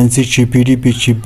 NC PDP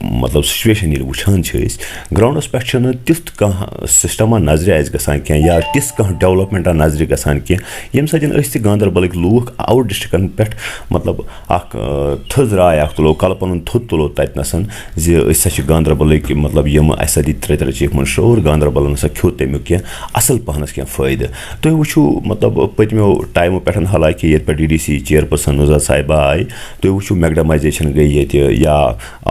مطلب situation ییٚلہِ وٕچھان چھِ أسۍ گرٛاوُنٛڈَس پٮ۪ٹھ چھِنہٕ تیُتھ کانٛہہ سِسٹَما نظرِ اَسہِ گژھان کینٛہہ یا تِژھ کانٛہہ ڈٮ۪ولَپمٮ۪نٛٹا نظرِ گژھان کینٛہہ ییٚمہِ سۭتۍ أسۍ تہِ گاندَربَلٕکۍ لوٗکھ آوُٹ ڈِسٹِرٛکَن پٮ۪ٹھ مطلب اَکھ تھٔز راے اَکھ تُلو کَلہٕ پَنُن تھوٚد تُلو تَتِنَسَن زِ أسۍ ہسا چھِ گاندَربَلٕکۍ مطلب یِم اَسہِ ہسا دِتۍ 3 چیٖف مِنِسٹَر اور گاندَربَلَن ہسا کھیوٚ تَمیُک کینٛہہ اَصٕل پَہنَس کینٛہہ فٲیدٕ تُہۍ وٕچھِو مطلب پٔتمیو ٹایمو پٮ۪ٹھ حالانکہِ ییٚتہِ پٮ۪ٹھ DDC چِیَرپٔرسَن نُزہت صاحبہ آیہِ تُہۍ وٕچھِو میگڈَمایزیشَن گٔے ییٚتہِ یا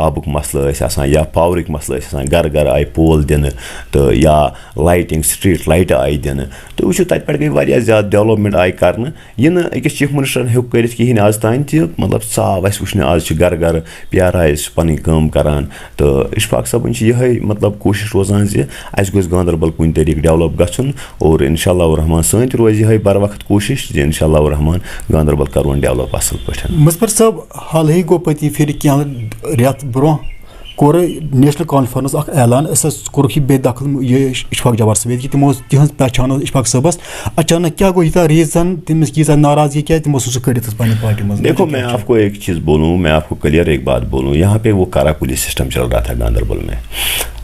آبُک مَسلہٕ ٲسۍ آسان یا پاورٕکۍ مَسلہٕ ٲسۍ آسان گَرٕ گَرٕ آیہِ پول دِنہٕ تہٕ یا لایٹِنٛگ سِٹرٛیٖٹ لایٹہٕ آیہِ دِنہٕ تُہۍ وٕچھِو تَتہِ پٮ۪ٹھ گٔے واریاہ زیادٕ ڈٮ۪ولَپمٮ۪نٛٹ آیہِ کَرنہٕ یہِ نہٕ أکِس چیٖف مِنِسٹَرن ہیوٚک کٔرِتھ کِہیٖنۍ آز تانۍ تہِ مطلب ژاو اَسہِ وٕچھنہٕ آز چھِ گَرٕ گَرٕ پیارا أسۍ پَنٕنۍ کٲم کَران تہٕ اِشفاق صٲبٕنۍ چھِ یِہوٚے مطلب کوٗشِش روزان زِ اَسہِ گوٚژھ گاندَربَل کُنہِ طریٖقہٕ ڈٮ۪ولَپ گژھُن اور اِنشاء اللہ الرحمان سٲنۍ تہِ روزِ یِہوٚے بر وقت کوٗشِش زِ اِنشاء اللہ الرحمان گاندَربَل کَرون ڈٮ۪ولَپ اَصٕل پٲٹھۍ مُظفر صٲب حالٕے گوٚو پٔتمہِ پھِرِ کینٛہہ رٮ۪تھ برونٛہہ کوٚر نیشنل کانفرنس اکھ اعلان أسۍ حظ کوٚرُکھ یہِ بے دخل یہِ اشفاق جبار صٲب ییٚتہِ تِمو تِہنٛز پہچان ٲس اشفاق صٲبس اچانک کیٛاہ گوٚو یوٗتاہ ریٖزن تٔمِس ییٖژاہ ناراضگی کیٛازِ تِمو سوٗز سُہ کٔڑِتھ پننہِ پارٹی منٛز دیکھو میں آپ کو ایک چیز بولوں میں آپ کو کلیئر ایک بات بولوں یہاں پہ وہ کارا کلی سسٹم چل رہا تھا گاندربل میں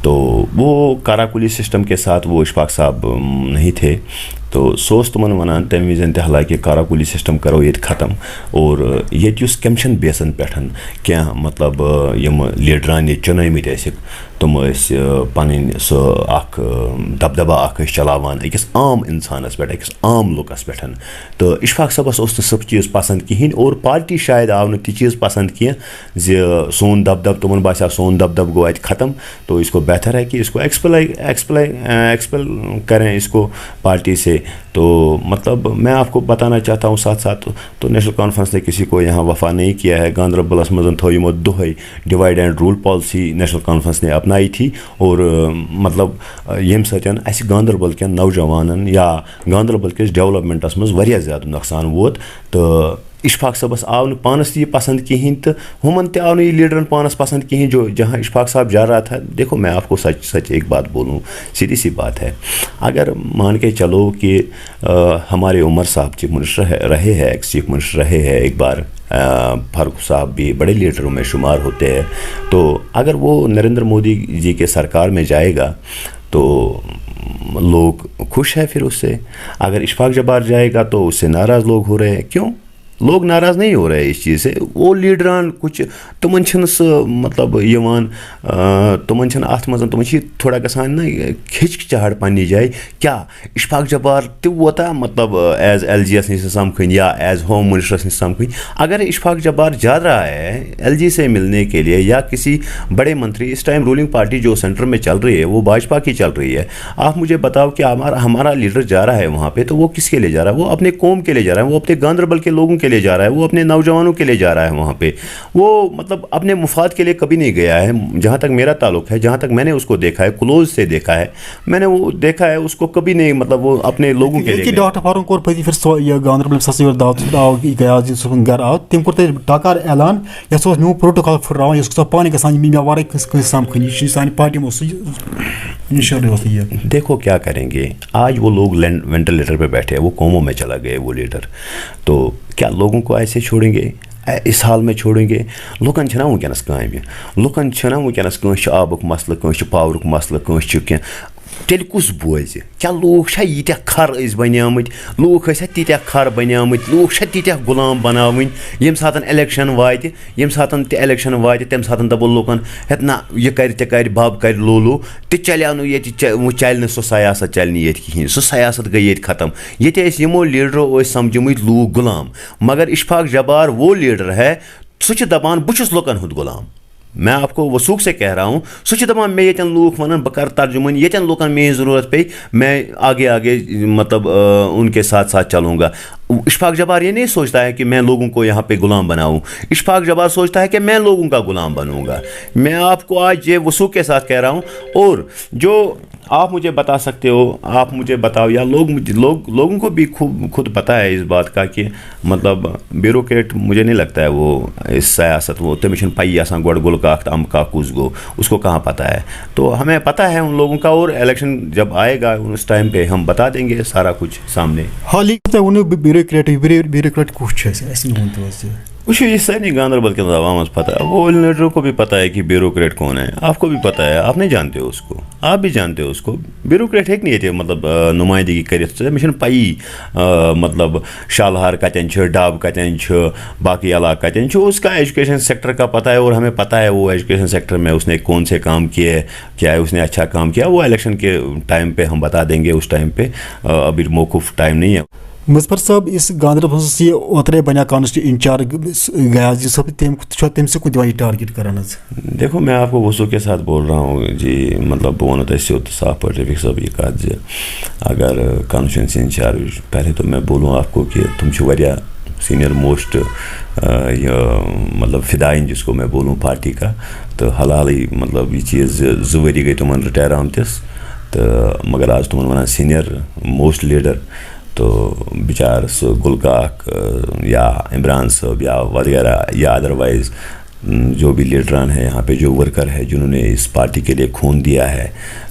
تو وہ کارا کلی سسٹم کے ساتھ وہ اشفاق صاحب نہیں تھے تو سو اوس تِمن وَنان تَمہِ وِزِ تہِ حالانکہِ کارا کُلی سِسٹم کَرو ییٚتہِ ختم اور ییٚتہِ یُس کیٚمشن بیسن پٮ۪ٹھ کینٛہہ مطلب یِم لیٖڈران ییٚتہِ چُنٲمٕتۍ ٲسِکھ تِم ٲسۍ پَنٕنۍ سُہ اکھ دبدبا اکھ ٲسۍ چلاوان أکِس عام اِنسانس پٮ۪ٹھ أکِس عام لُکس پٮ۪ٹھ تہٕ اشفاق صٲبس اوس نہٕ سُہ چیٖز پسنٛد کِہینۍ اور پارٹی شاید آو نہٕ تہِ چیٖز پسنٛد کینٛہہ زِ سون دبدب تِمن باسیو سون دبدب گوٚو اَتہِ ختم تو اس کو بہتر ہے کہ اس کو ایکسپل کریں اس کو پارٹی سے تو مطلب میں آپ کو بتانا چاہتا ہوں ساتھ ساتھ تو نیشنل کانفرنس نے کسی کو یہاں وفا نہیں کیا ہے گاندربلس منٛز تھو یِمو دۄہے divide and rule policy National Conference نے اپنائی تھی اور مطلب ییٚمہِ سۭتۍ اَسہِ گاندربل کٮ۪ن نوجوانن یا گاندربل کِس ڈیولپمنٹس منٛز واریاہ زیادٕ نۄقصان ووت تہٕ اشفاق صٲبس آو نہٕ پانس تہِ یہِ پسنٛد کِہینۍ تہٕ ہُمن تہِ آو نہٕ یہِ لیٖڈرن پانس پسنٛد کِہینۍ جو جہاں اشفاق صاحب جا رہا تھا دیکھو میں آپ کو سچ ایک بات بولوں سیدھی سی بات ہے اگر مان کے چلو کہ ہمارے عمر صاحب چیف منسٹر رہے ہیں ایکس چیف منسٹر رہے ہیں ایک بار فاروق صاحب بھی بڑے لیڈروں میں شمار ہوتے ہیں تو اگر وہ نریندر مودی جی کے سرکار میں جائے گا تو لوگ خوش ہیں پھر اس سے اگر اشفاق جبار جائے گا تو اس سے ناراض لوگ ہو رہے ہیں کیوں لوگ ناراض نہیں ہو رہے ہیں اس چیز سے وہ لیڈران کچھ تمن چھنہٕ سُہ مطلب یِوان تمن چھنہٕ اَتھ منٛز تمن چھِ تھوڑا گژھان نا ہِچکچاہٹ پننہِ جایہِ کیٛاہ اشفاق جبار تہِ ووتا مطلب ایز LG یس نِش سمکھٕنۍ یا ایز ہوم منسٹرس نِش سمکھٕنۍ اگر اشفاق جبار جا رہا ہے LG سے ملنے کے لیے یا کسی بڑے منتری اس ٹائم رولنگ پارٹی جو سینٹر میں چل رہی ہے وہ بھاجپا کی چل رہی ہے آپ مجھے بتاؤ کہ ہمارا لیڈر جا رہا ہے وہاں پہ تو وہ کس کے لیے جا رہا ہے وہ اپنے قوم کے لیے جا رہا ہے وہ اپنے گاندربل کے لوگوں کے لیے جا رہا ہے وہ اپنے نوجوانوں کے لیے جا رہا ہے وہاں پہ وہ مطلب اپنے مفاد کے لیے کبھی نہیں گیا ہے جہاں تک میرا تعلق ہے جہاں تک میں نے اس کو دیکھا ہے کلوز سے دیکھا ہے میں نے وہ دیکھا ہے اس کو کبھی نہیں مطلب وہ اپنے لوگوں کے لیے ڈاکٹر فاروق کوٚر پٔتمہِ پھِرِ یہِ گاندربل دعوت آو گیا صُبحن گرٕ آو تٔمۍ کوٚر تَتہِ ٹاکار اعلان یَتھ اوس میون پروٹوکال پھٕٹراوان یُس گژھان پانَے گژھان مےٚ وَرٲے کٲنٛسہِ سَمکھٕنۍ یہِ چھُ سانہِ پارٹی منٛز انشاءاللہ اوس یہِ دیکھو کیا کریں گے آج وہ لوگ وینٹیلیٹر پہ بیٹھے وہ قوموں میں چلا گئے وہ لیڈر تو کیا لوگوں کو ایسے چھوڑیں گے اس حال میں چھوڑیں گے لُکن چھنا وٕنکیٚنس کامہِ لُکن چھنا وٕنکیٚنس کٲنٛسہِ چھُ آبُک مسلہٕ کٲنٛسہِ چھُ پاورُک مسلہٕ کٲنٛسہِ چھُ کینٛہہ تیٚلہِ کُس بوزِ کیٛاہ لوٗکھ چھا ییٖتیاہ کھر ٲسۍ بنیمٕتۍ لوٗکھ ٲسیا تیٖتیاہ کھر بنیمٕتۍ لوٗکھ چھا تیٖتیاہ غلام بناوٕنۍ ییٚمہِ ساتہٕ الیکشن واتہِ ییٚمہِ ساتہٕ تہِ الیکشن واتہِ تمہِ ساتہٕ دپو لوٗکن ہیٚت نہ یہِ کرِ تہِ کرِ بب کرِ لولوٗ تہِ چلیو نہٕ ییٚتہِ وۄنۍ چلہِ نہٕ سُہ سیاست چلہِ نہٕ ییٚتہِ کِہینۍ سُہ سیاست گٔے ییٚتہِ ختم ییٚتہِ ٲسۍ یِمو لیٖڈرو ٲسۍ سمجھمٕتۍ لوٗکھ غلام مگر اشفاق جبار وہ لیڈر ہے سُہ چھُ دپان بہٕ چھُس لُکن ہُنٛد غلام میں آپ کو وثوق سے کہہ رہا ہوں سُہ چھُ دپان مےٚ ییٚتٮ۪ن لوٗکھ وَنان بہٕ کَرٕ ترجُمٲنی ییٚتٮ۪ن لوٗکن میٛٲنۍ ضروٗرت پیٚیہِ میں آگے آگے مطلب ان کے ساتھ ساتھ چلوں گا اشفاق جبار یہ نہیں سوچتا ہے کہ میں لوگوں کو یہاں پہ غلام بناؤں اشفاق جبار سوچتا ہے کہ میں لوگوں کا غلام بنوں گا میں آپ کو آج یہ وثوق کے ساتھ کہہ رہا ہوں اور جو آپ مجھے بتا سکتے ہو آپ مجھے بتاؤ یا لوگوں کو بھی خود پتہ ہے اس بات کا کہ مطلب بیوروکریٹ مجھے نہیں لگتا ہے وہ اس سیاست وہ تٔمِس چھُنہٕ پَیی آسان گۄڈٕ گُل کاک تہٕ اَمہٕ کاک کُس گوٚو اس کو کہاں پتہ ہے تو ہمیں پتہ ہے ان لوگوں کا اور الیکشن جب آئے گا اس ٹائم پہ ہم بتا دیں گے سارا کچھ سامنے حال ہی بیوروکریٹ کُس چھُ اَسہِ ؤنۍتو حظ وچھو یہ سارے گاندربل کے عوام پتہ ہے, وہ لیڈروں کو بھی پتہ ہے کہ بیوروکریٹ کون ہے, آپ کو بھی پتہ ہے, آپ نہیں جانتے ہو اس کو, آپ بھی جانتے ہو اس کو. بیوروکریٹ ہیٚکہِ نہٕ ییٚتہِ مطلب نُمٲیندگی کٔرِتھ, مےٚ چھُنہٕ پَیی مطلب شالہار کتٮ۪ن چھُ, ڈب کتٮ۪ن چھُ, باقی علاقہ کتٮ۪ن چھُ, اس کا ایجوکیشن سیکٹر کا پتہ ہے, اور ہمیں پتہ ہے وہ ایجوکیشن سیکٹر میں اس نے کون سے کام کیے, کیا ہے اس نے اچھا کام کیا, وہ الیکشن کے ٹائم پہ ہم بتا دیں گے, اس ٹائم پہ ابھی موقف ٹائم نہیں ہے. مظفر صاحب اس گاندربل یہ اوترے بنیا کانسٹی انچارج گیا صاحب تم سے کچھ ٹارگیٹ کرنا. دیکھو میں آپ کو وضو کے ساتھ بول رہا ہوں جی, مطلب بہت ونو تۄہہِ سیوٚد صاف پٲٹھۍ رفیق صٲب یہ کَتھ زِ اگر کانسٹیچوینسی انچارج, پہلے تو میں بولوں آپ کو کہ تم چھو واریاہ سینئر موسٹ یہ مطلب فدائن جس کو میں بولوں پارٹی کا, تو حال حالٕے مطلب یہ چیز 2 ؤری گٔے تمن رِٹایر آمتِس, تہٕ مگر آز تمن ونان سینئر موسٹ لیڈر, تو بیچار سُہ گُل کاک یا عمران صٲب یا وغیرہ یا ادروائز جو بھی لیڈران ہیں یہاں پہ, جو ورکر ہے جنہوں نے اس پارٹی کے لیے خون دیا ہے,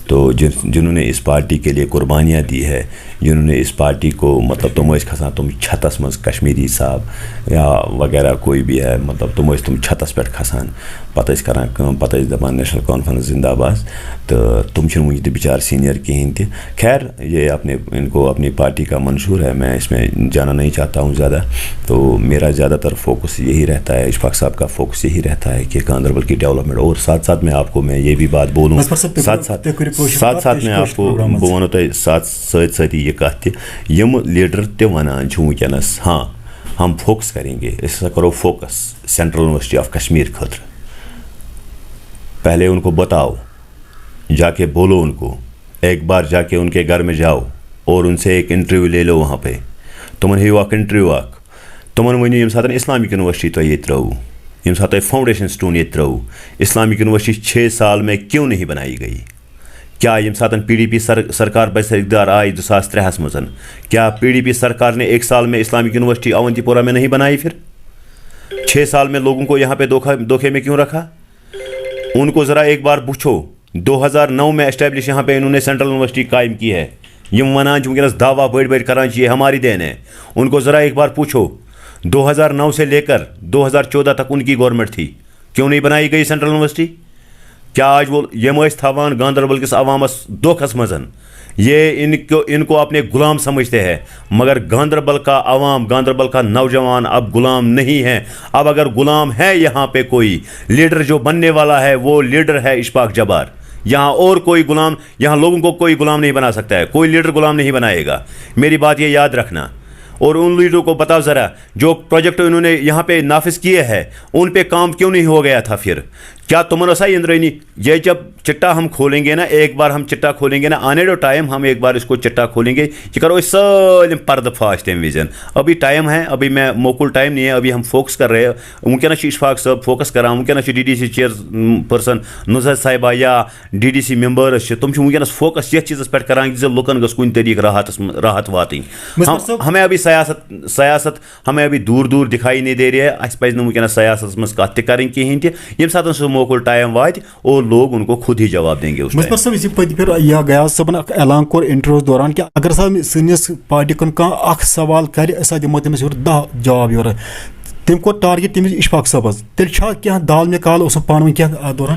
تو جنہوں نے اس پارٹی کے لیے قربانیاں دی ہے, جنہوں نے اس پارٹی کو مطلب تم ٲسۍ کھسان تم چھتس منٛز کشمیری صاحب یا وغیرہ کوئی بھی ہے, مطلب تم ٲسۍ تم چھتس پٮ۪ٹھ کھسان, پتہٕ ٲسۍ کران کٲم, پتہٕ ٲسۍ دپان نیشنل کانفرنس زندہ باد, تہٕ تم چھِنہٕ وٕنہِ تہِ بِچار سینئر کہیٖنۍ تہِ. خیر یہ ان کو اپنی پارٹی کا منشور ہے, میں اس میں جانا نہیں چاہتا ہوں زیادہ, تو میرا زیادہ تر فوکس یہی رہتا ہے, اشفاق صاحب کا فوکس یہی رہتا ہے کہ گاندربل کی ڈیولپمنٹ, اور ساتھ ساتھ میں آپ کو میں یہ بھی بات بولوں, ساتھ ساتھ میں آپ کو بہٕ وَنو تۄہہِ سۭتۍ سۭتی یہ کَتھ تہِ, یِم لیڈر تہِ وَنان چھِ وٕنکٮ۪نس ہاں ہم فوکس کریں گے, أسۍ ہسا کرو focus central university of Kashmir خٲطرٕ. پہلے ان کو بتاؤ, جا کے بولو ان کو, ایک بار جا کے ان کے گھر میں جاؤ اور ان سے ایک انٹرویو لے لو وہاں پہ, تمن ہیٚیِو اکھ انٹرویو اکھ, تمن ؤنِو ییٚمہِ ساتہٕ اسلامک یونیورسٹی تۄہہِ ییٚتہِ ترٲوٕ, ییٚمہِ ساتہٕ تۄہہِ فاؤنڈیشن سٹون ییٚتہِ ترٲوٕ, اسلامک یونیورسٹی 6 سال میں کیوں نہیں بنائی گئی؟ کیا ییٚمہِ ساتہٕ PDP سرکار بس اقتدار آئی 2003 منٛز, کیا PDP سرکار نے 1 سال میں اسلامک یونیورسٹی اونتی پورہ میں نہیں بنائی؟ پھر 6 سال میں لوگوں کو یہاں پہ دھوکے میں کیوں رکھا؟ ان کو ذرا ایک بار پوچھو, 2009 میں اسٹیبلش یہاں پہ انہوں نے سینٹرل یونیورسٹی قائم کی ہے, یم ونان چھِ وٕنکٮ۪نس دعویٰ بٔڑۍ بٔڑۍ کران چھِ یہ ہماری دین ہے, ان کو ذرا ایک بار پوچھو 2009 سے لے کر 2014 تک ان کی گورنمنٹ تھی, کیوں نہیں بنائی گئی سینٹرل یونیورسٹی؟ کیا آج وہ یم ٲسۍ تھاوان گاندربل کس عوامس دھوکھس منٛز, یہ ان کو اپنے غلام سمجھتے ہیں, مگر گاندربل کا عوام, گاندربل کا نوجوان اب غلام نہیں ہے. اب اگر غلام ہے یہاں پہ کوئی لیڈر جو بننے والا ہے, وہ لیڈر ہے اشفاق جبار. یہاں اور کوئی غلام, یہاں لوگوں کو کوئی غلام نہیں بنا سکتا ہے, کوئی لیڈر غلام نہیں بنائے گا, میری بات یہ یاد رکھنا. اور ان لیڈروں کو بتاؤ ذرا, جو پروجیکٹ انہوں نے یہاں پہ نافذ کیے ہیں ان پہ کام کیوں نہیں ہو گیا تھا؟ پھر کیا تمن اوسا اندرانی, یہ جب چٹا ہم کھولیں گے نا, ایک بار ہم چٹا کھولیں گے نا, آنے دو ٹائم ہم ایک بار اس کو چٹا کھولیں گے, یہ کرو اس سالم پردہ فاش تمہِ وزن. ابھی ٹائم ہے, ابھی میں موکل ٹائم نہیں ہے, ابھی ہم فوکس کر رہے ہیں. وٕنکٮ۪نس اشفاق صٲب فوکس کران, وٕنکٮ۪نس DDC چیئر پٔرسن نُزہت صاحبہ یا DDC ممبٲرٕس چھِ, تِم چھِ وٕنکٮ۪نس فوکس یتھ چیٖزس پٮ۪ٹھ کران زِ لُکن گٔژھ کُنہِ طریٖقہٕ راحت واتٕنۍ. ہمیں ابھی سیاست ہمیں ابھی دور دور دکھائی نہیں دے رہی ہے, اَسہِ پَزِ نہٕ وٕنکٮ۪نس سیاستس منٛز کتھ تہِ کَرٕنۍ کِہیٖنۍ تہِ, ییٚمہِ ساتہٕ سُہ موقع ٹائم واتہِ اور لوگ ان کو خود ہی جواب دیں گے. مظفر صاحب اسی پتہ پھر یہ گیا صبن اعلان کور انٹرویو دوران کہ اگر صاحب سنس پارٹی کن کانٛہہ اکھ سوال کرِ أسۍ دِمو تٔمِس یورٕ 10 جواب یورٕ, تٔمۍ کوٚر ٹارگیٹ تٔمِس اشفاق صٲبس, تیٚلہِ چھا کینٛہہ دال میں کال اوس پانہٕ ؤنۍ کینٛہہ اتھ دوران؟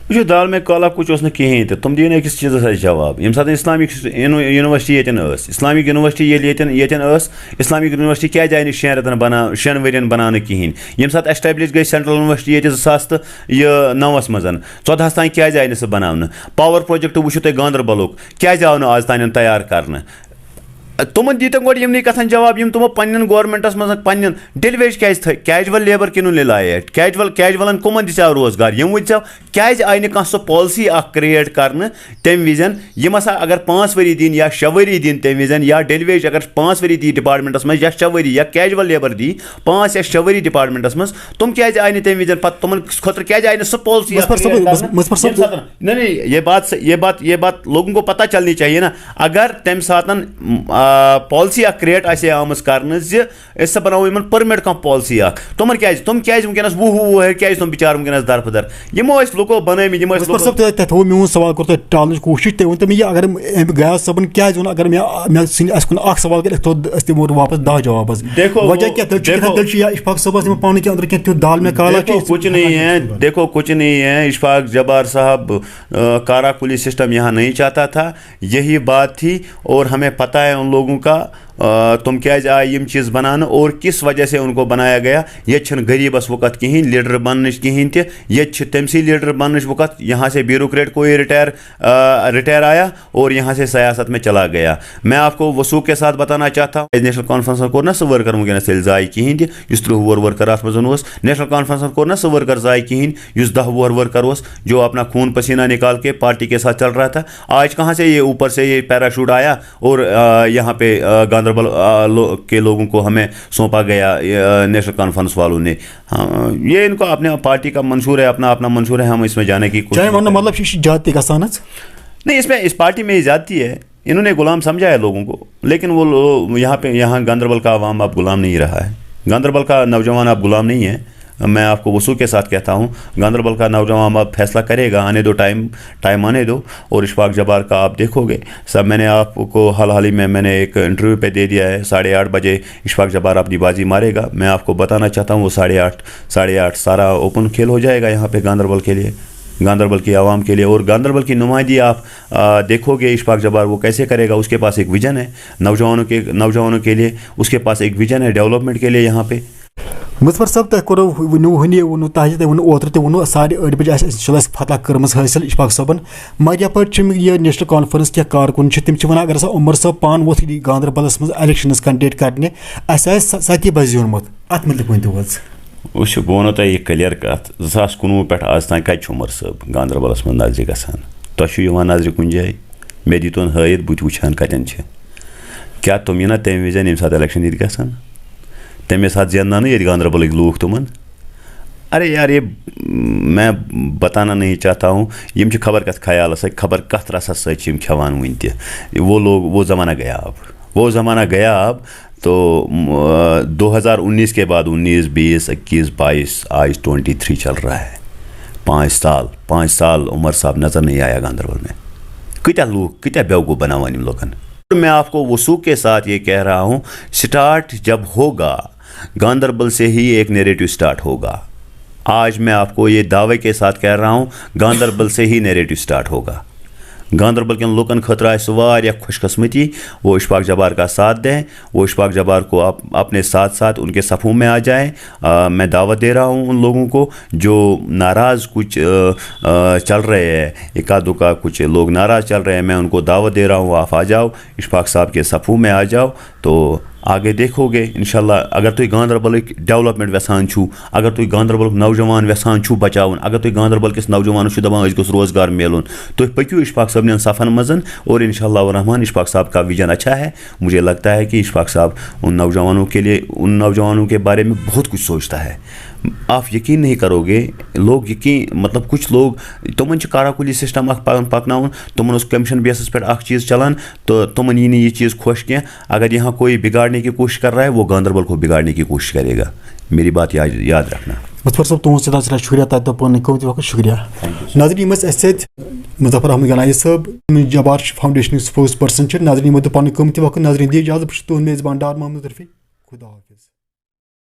وٕچھو دال میں کالا کُچ اوس نہٕ کِہیٖنۍ تہِ, تِم دِیِن أکِس چیٖزس اَسہِ جواب. ییٚمہِ ساتہٕ اسلامک یونیورسٹی ییٚتٮ۪ن ٲس, اسلامک یونیورسٹی ییٚتٮ۪ن ٲس, اسلامک یونیورسٹی کیٛازِ آیہِ نہٕ 6 رٮ۪تن 6 ؤرین بناونہٕ کِہیٖنۍ؟ ییٚمہِ ساتہٕ ایسٹیبلش گٔے سینٹرل یونیورسٹی ییٚتہِ 2009 منٛز, 14 تانۍ کیٛازِ آیہِ نہٕ سُہ بناونہٕ؟ پاور پروجیکٹ وٕچھِو تُہۍ گاندربلُک, کیٛازِ آو نہٕ آز تانۍ تیار کرنہٕ؟ تمن دیتن گۄڈٕ یِمنٕے کتھن جواب یِم تمو پننٮ۪ن گورمنٹس منٛز پننٮ۪ن ڈیلویج کیٛازِ تھٲے, کیجول لیبر کِنہٕ لِلایے, کیجولن کٕمن دِژیو روزگار؟ یِم ؤنۍزیو کیٛازِ آیہِ نہٕ کانٛہہ سۄ پالسی اکھ کریٹ کرنہٕ تمہِ وِزن, یِم ہسا اگر 5 ؤری دِنۍ یا 6 ؤری دِنۍ تمہِ وِزن, یا ڈیلویج اگر 5 ؤری دی ڈپارٹمنٹس منٛز یا 6 ؤری, یا کیجول لیبر دی 5 یا 6 ؤری ڈپارٹمنٹس منٛز, تِم کیٛازِ آیہِ نہٕ تمہِ وِزن پتہٕ تِمن خٲطرٕ کیٛازِ آیہِ نہٕ سۄ پالسی؟ نہیں, یہ بات لوگوں کو پتہ چلنی چاہیے نا. اگر تمہِ ساتہٕ پالسی اخ کریٹ آسے آمٕژ کرنہٕ زِ أسۍ ہسا بناوو یِمن پٔرمِٹ کانٛہہ پالسی اخ تِمن تِم کیازِ وٕنکیٚنس وُہ کیازِ تِم بِچار وٕنکیٚنس دربٕدر یِمو ٲسۍ لُکو بنٲومٕتۍ یِم ٲسۍ تۄہہِ تھوٚو میون سوال کوٚر تۄہہِ ٹالنٕچ کوٗشِش تُہۍ ؤنۍتو مےٚ یہِ اگر غیاث صٲبن کیازِ ووٚن اگر مےٚ ژھٕنہِ اَسہِ کُن اکھ سوال کٔرِتھ أسۍ دِمو واپس 10 جواب حظ وجہ کیٛاہ تیٚلہِ چھُ یا اشفاق صٲبس یِمن پانہٕ کینٛہہ أنٛدرٕ کینٛہہ تیُتھ دال میں کالا کچھ نہیں ہے دیکھو کچھ نہیں ہے اشفاق جبار صاحب کارا کلی سسٹم یہاں نہیں چاہتا تھا یہی بات تھی اور ہمیں پتہ ہے ان لوگوں کا تم کیازِ آئے یم چیز بنانے اور کس وجہ سے ان کو بنایا گیا یہ چھن غریبس وقت کہین لیڈر بننچ کہین تہ یہ تمسی لیڈر بننچ وقت یہاں سے بیوروکریٹ کوئی ریٹائر آیا اور یہاں سے سیاست میں چلا گیا میں آپ کو وثوق کے ساتھ بتانا چاہتا ہوں نیشنل کانفرنس کور نا سہ ورکر ونکس تیل ضائع کہین تہ اس 30 وُہر ورکر ات مز نیشنل کانفرنس کور نا سہ ورکر ضائع کہین اس 10 وُہر ورکر جو اپنا خون پسینہ نکال کے پارٹی کے ساتھ چل رہا تھا آج کہاں سے یہ اوپر سے یہ پیراشوٹ آیا اور یہاں پہ گاندربل کے لوگوں کو ہمیں سونپا گیا نیشنل کانفرنس والوں نے یہ ان کو اپنے پارٹی کا منشور ہے اپنا منشور ہے ہم اس میں جانے کی مطلب جاتی گژھان نہیں اس پارٹی میں یہ جاتی ہے انہوں نے غلام سمجھا ہے لوگوں کو لیکن وہ یہاں گاندربل کا عوام اب غلام نہیں رہا ہے گاندربل کا نوجوان اب غلام نہیں ہے میں آپ کو وصول کے ساتھ کہتا ہوں گاندربل کا نوجوان اب فیصلہ کرے گا آنے دو ٹائم آنے دو اور اشفاق جبار کا آپ دیکھو گے سب میں نے آپ کو حال ہی میں نے ایک انٹرویو پہ دے دیا ہے 8:30 بجے اشفاق جبار اپنی بازی مارے گا میں آپ کو بتانا چاہتا ہوں وہ 8:30 سارا اوپن کھیل ہو جائے گا یہاں پہ گاندربل کے لیے گاندربل کی عوام کے لیے اور گاندربل کی نمائندگی آپ دیکھو گے اشفاق جبار وہ کیسے کرے گا اس کے پاس ایک ویژن ہے نوجوانوں کے لیے اس کے پاس ایک ویژن ہے ڈیولپمنٹ کے لیے یہاں پہ مظفر صاحب تۄہہِ کوٚروٕ ؤنِو تۄہہِ تہِ ووٚنوٕ اوترٕ تہِ ووٚنوٕ 8:30 بجے چھِ اَسہِ فتح کٔرمٕژ حٲصِل اشفاق صٲبن مگر یپٲرۍ چھِ یہِ نیشنل کانفرنس کینٛہہ کارکُن چھِ تِم چھِ وَنان اگر ہسا عمر صٲب پانہٕ ووٚتھ گاندربلس منٛز الیکشنز کنڈکٹ کرنہِ اَسہِ آسہِ 7 بجہِ زیوٗنمُت اَتھ متعلق ؤنۍتو حظ وٕچھو بہٕ وَنو تۄہہِ یہِ کٔلیر کَتھ 2019 پٮ۪ٹھ آز تام کَتہِ چھُ عمر صٲب گاندربلس منٛز نظرِ گژھان تۄہہِ چھُو یِوان نظرِ کُنہِ جایہِ مےٚ دیٖتون ہٲیِتھ بہٕ تہِ وٕچھان کَتٮ۪ن چھِ کیٛاہ تِم یِنا تَمہِ وِزِ ییٚمہِ ساتہٕ الیکشن ییٚتہِ گژھان تمے ساتھ زیننا نا یہ گاندربلک لوگ تمن ارے یار یہ میں بتانا نہیں چاہتا ہوں یم خبر کت خیال خبر کت رسس ست کھیوان ون تہ وہ زمانہ گیا اب تو 2019 کے بعد 19 20 21 22 آج 23 چل رہا ہے 5 سال عمر صاحب نظر نہیں آیا گاندربل میں کتیا لوگ کتیا بیوقوف بناوان یم لوگن میں آپ کو وثوق کے ساتھ یہ کہہ رہا ہوں سٹارٹ جب ہوگا گاندربل سے ہی ایک نیریٹو سٹارٹ ہوگا آج میں آپ کو یہ دعوے کے ساتھ کہہ رہا ہوں گاندربل سے ہی نیریٹو سٹارٹ ہوگا گاندربل کے لوکن خطرہ ہے سوار یا خوش قسمتی وہ اشفاق جبار کا ساتھ دیں وہ اشفاق جبار کو اپنے ساتھ ان کے صفوں میں آ جائیں میں دعوت دے رہا ہوں ان لوگوں کو جو ناراض کچھ چل رہے ہیں اکا دکا کچھ لوگ ناراض چل رہے ہیں میں ان کو دعوت دے رہا ہوں آپ آ جاؤ اشفاق صاحب کے صفوں میں آ جاؤ تو آگے دیکھو گے انشاءاللہ اگر تُہۍ گاندربلک ڈیولپمنٹ یژھان چھو اگر تُہۍ گاندربلک نوجوان یژھان چھو بچاون اگر تُہۍ گاندربل کس نوجوانس دپان أسۍ گوٚژھ روزگار میلُن تُہۍ پٔکِو اشفاق صٲبن صفن منٛز اور انشاءاللہ الرحمن اشفاق صاحب کا ویژن اچھا ہے مجھے لگتا ہے کہ اشفاق صاحب ان نوجوانوں کے بارے میں بہت کچھ سوچتا ہے آپ یقین نہیں کرو گے لوگ مطلب کچھ لوگ تمن کارا کلی سسٹم پکناؤن تمن کمیشن بیسس پہ چیز چلان تو تمن یہ چیز خوش کی اگر یہاں کوئی بگاڑنے کی کوشش کر رہا ہے وہ گاندربل کو بگاڑنے کی کوشش کرے گا میری بات یاد رکھنا مظفر صاحب تہذ سر شکریہ تک دپن قوت وقت شکریہ ناظرین مظفر احمد گنایی صاحب جبار فاؤنڈیشن سپوکس پرسن ناظرین دپن قوت وقت ناظرین دی اجازت بہت تہد میزبان ڈار محمد رفیع خدا حافظ